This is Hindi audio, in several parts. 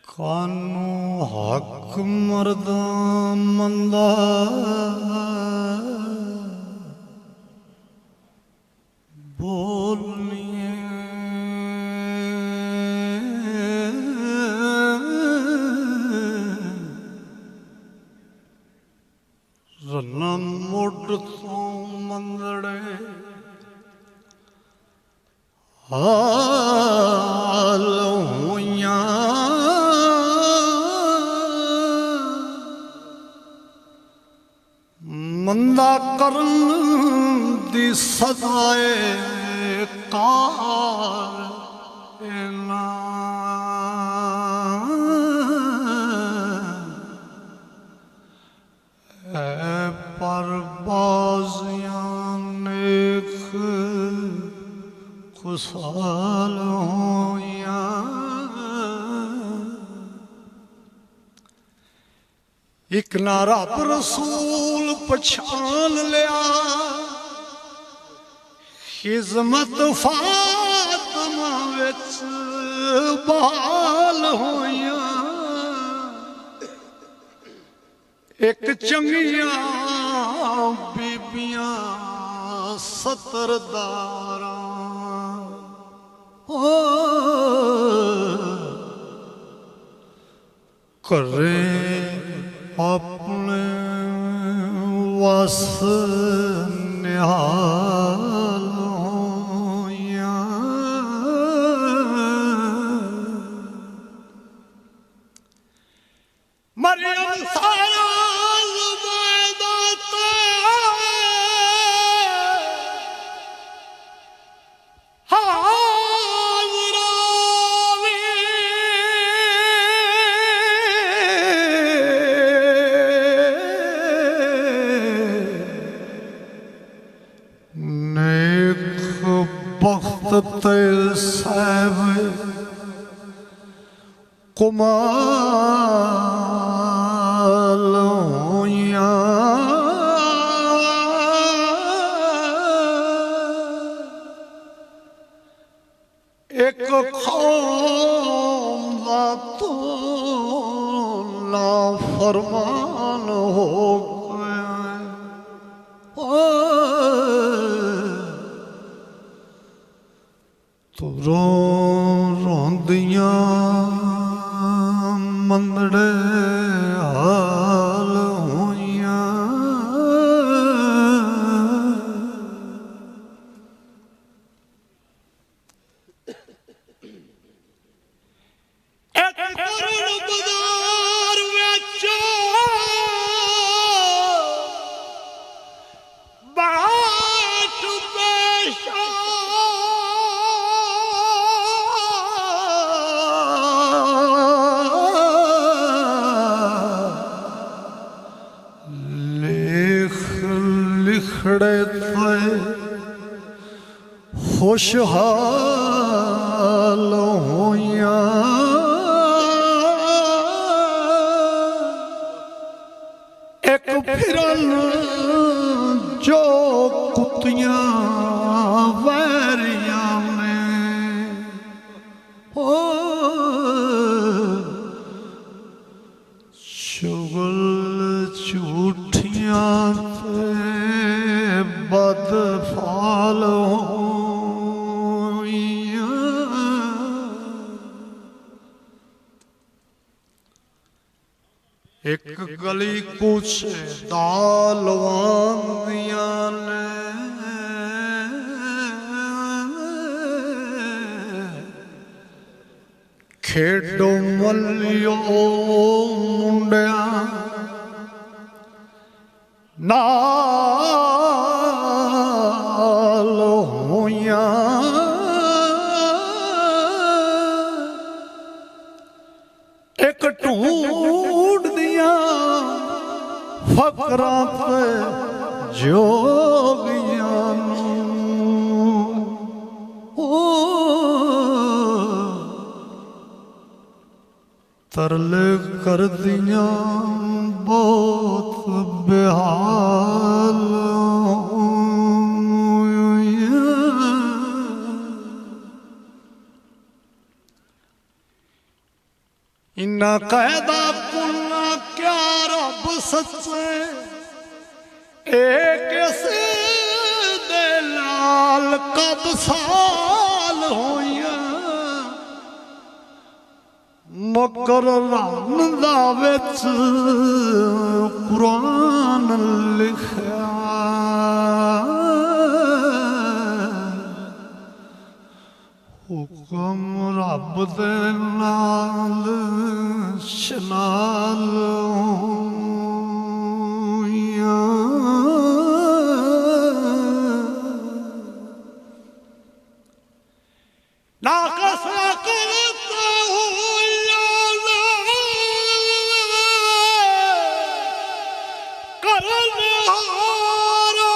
कानू हक मरदा मंदा बोलनी रन्ना मुड तो मंदड़े हाल होइया मंदा करन दी सदाए कार पर बाजियां नेक खुशहाल होइया एक ना रब रसूल पछान लिया खिजमत फातिमा विच बहाल होइया एक चंगिया बीबियां सतरदारा करे अपने वस निहाल होइया मरियम साया कुमाल होइया एक कौम दा तो नाफरमान हो तो रोंदियां मंदड़े हाल होइया एक करोड़ बाजार विच बाट पेशा लिखड़े थे खुशहाल होइया एक फिरन जो कुतियां वैरियां में चुगल झूठियां बद फाल होइया एक गली कुछ दालवांदियां ने खेडो मलियो मुंडिया नाल होइया एक ढूंढ दिया फकरां ते जोगियां तरले कर दिया बहुत बेहाल इन्ना कैदा पुन्ना क्या रब सच्चे एक दे लाल कब साल होइया मकर रन दा विच कुरान लिखया हुक्म रब दे नाल शनाल होइया ना कसरा करता हुआ करने हारा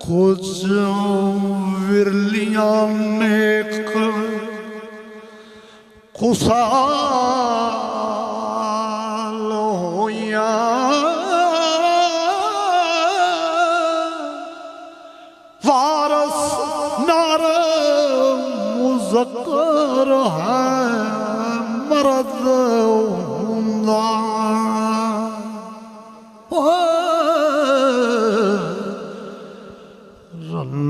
कुछ विरलियां नेक खुशाल होइया वारस नार मुज़क्कर है मर्द हुंदा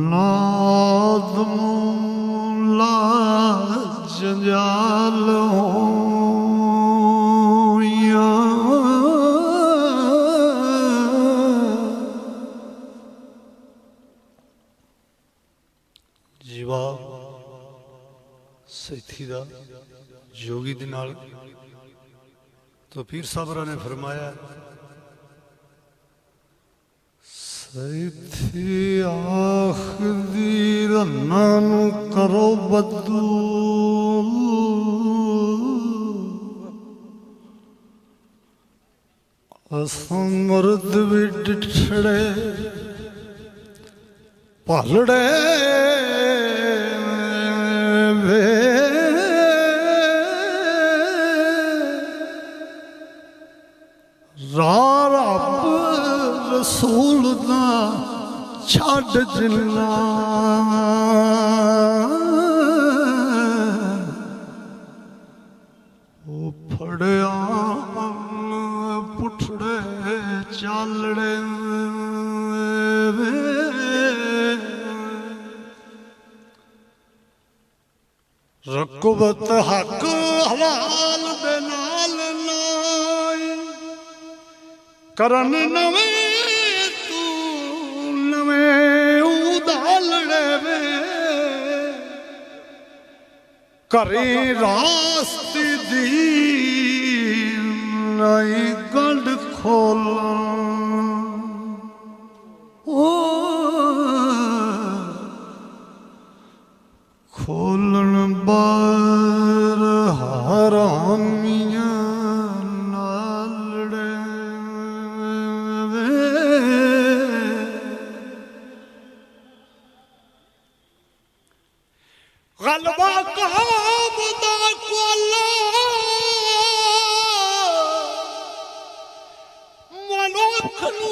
रन्नाद मुला जंजाल होइया जीवा सैथी दा जोगी दे नाल तो पीर साहबरा ने फरमाया सैथी आखदी रन्ना नू करो बदू असां मर्द भी डिठड़े पालड़े वे रब रसूल दा छड़ जिन्ना ओ फड़िया पुठड़े चालड़े रकुबत हक हलाल दे नाल नाई करन नवे तू नवे उदालड़े वे करी रास्ती दी नई गंढ खोला खोलन बार हरामिया नालड़े गलबा काबदा कोला मनुख नू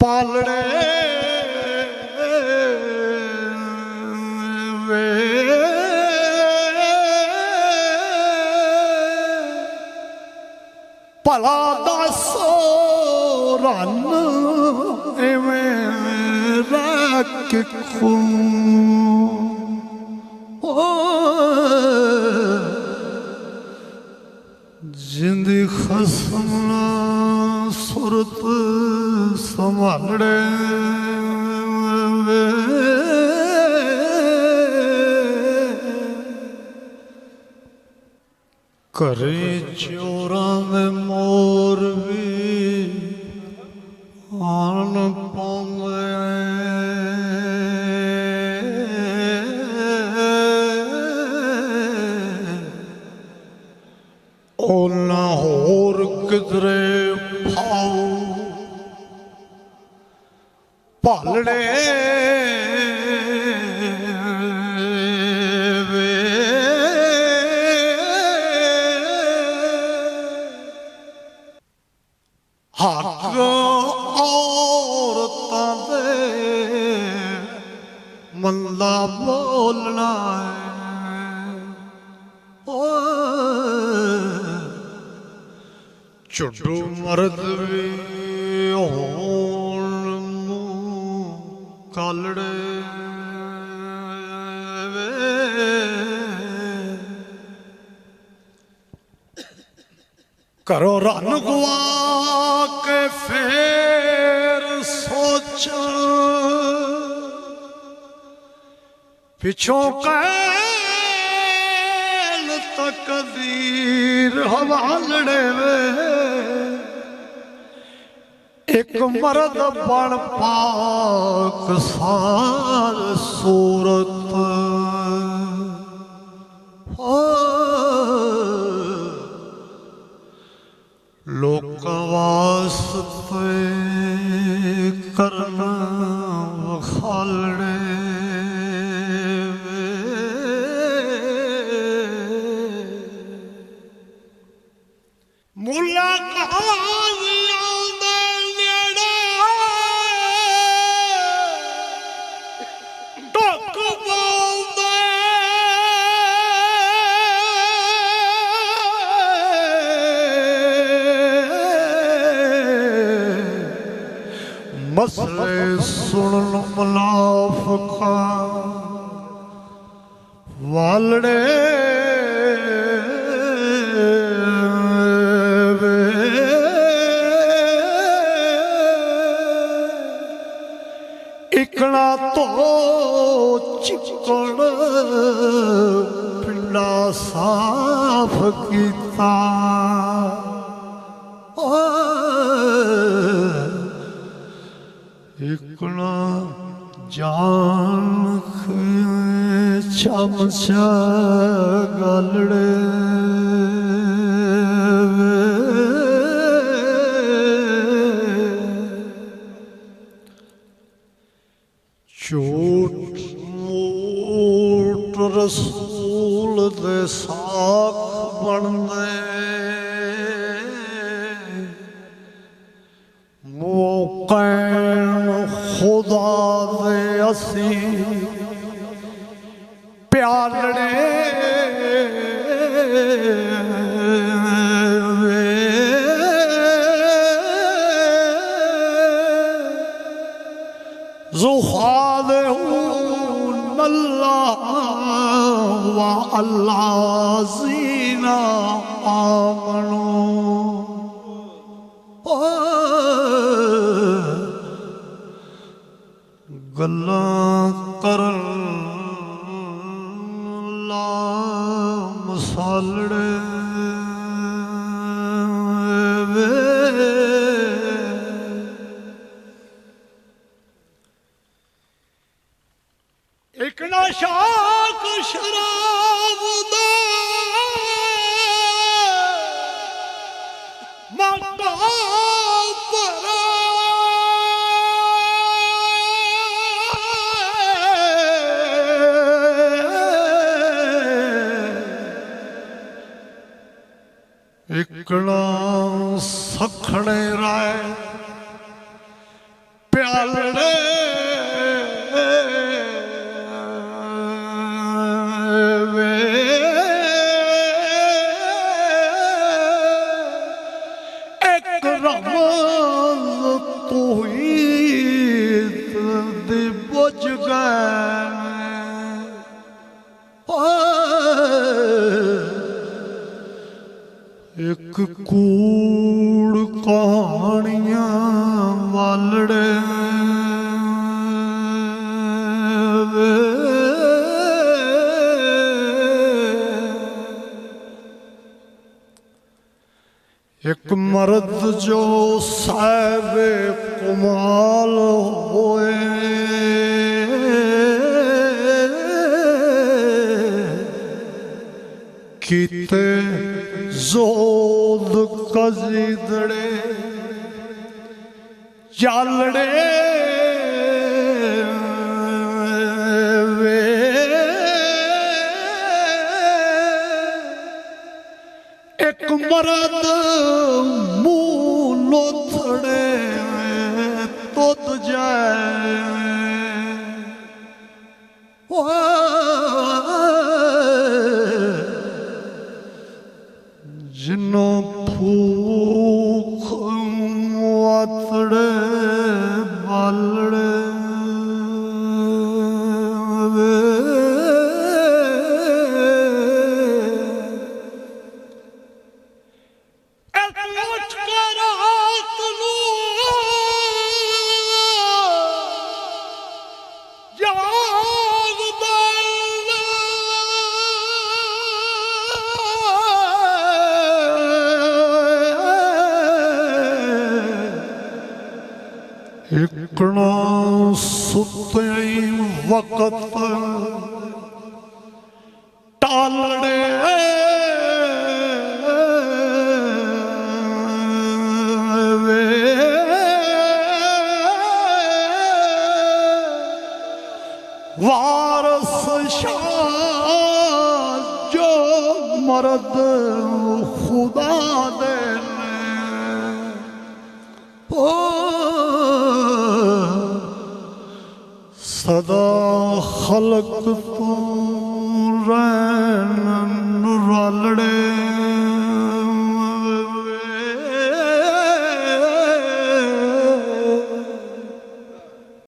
पालड़े वे भला दसो रन एवें रख जिंदी खसमना सुरत संभालड़े करे चोरां दे मोर भी ਆਣ ਪਾਉਂਦੇ ਉਹ ਨਾ ਹੋਰ ਕਿਧਰੇ ਫਾਉ ਭਾਲੜੇ ਹੱਕ ਔਰਤਾਂ ਦੇ ਮੰਦਾ ਬੋਲਣਾ ਝੁੱਡੂ ਮਰਦ ਵੀ ਹੋਣ ਮੂੰਹ ਕਾਲੜੇ ਘਰੋਂ ਰੰਨ ਗਵਾ ਕੇ ਫੇਰ ਸੋਚਣ ਪਿਛੋਂ ਕਹਿਣ ਤਕਦੀਰ ਹਵਾਲੜੇ ਵੇ ਇੱਕ ਮਰਦ ਬਣ ਪਾਕ ਸਾਰ ਸੂਰਤ ਲੋਕਾਂ ਵਾਸਤੇ ਕਰਨਾ ਵਖਾਲੜੇ ਮੁੱਲਾ ਕਹਾਣੀਆਂ ਦੇ ਨੇੜੇ ਢੁੱਕ ਬੋਲਦੇ ਮਸਲੇ ਸੁਣਨ ਮੁਨਾਫਿਕਾਂ ਵਾਲੜੇ ਇਕਣਾ ਧੋ ਚਿੱਕੜ ਪਿੰਡਾ ਸਾਫ ਕੀਤਾ ਇਕਣਾ ਜਾਣ ਚਮਚਾ ਗਲੜੇ ਝੂਠ ਮੂਠ ਰਸੂਲ ਦੇ ਸਾਖ ਬਣਦੇ ਮੌਕੈਨ ਖੁਦਾ ਦੇ ਅਸੀਂ ਪਿਆਲੜੇ अल्लाह ज़ीना आमनो गल्लां करन ला मसालड़े एक ना शाक शराब दा मटा परा इकड़ा सखड़े राय प्यालड़े एक कूड़ कहानियां वालड़े एक मर्द जो साहिब कमाल होए कीते जोद कजीदड़े चालड़े वे एक मर्द मुंह लोथड़े तुद जाए जिनो फूख वातड़े बालड़े इकना सुते वक्त टालड़े वे वारस शाह जो मर्द खुदा दे सदा खलक तू रैन रलड़े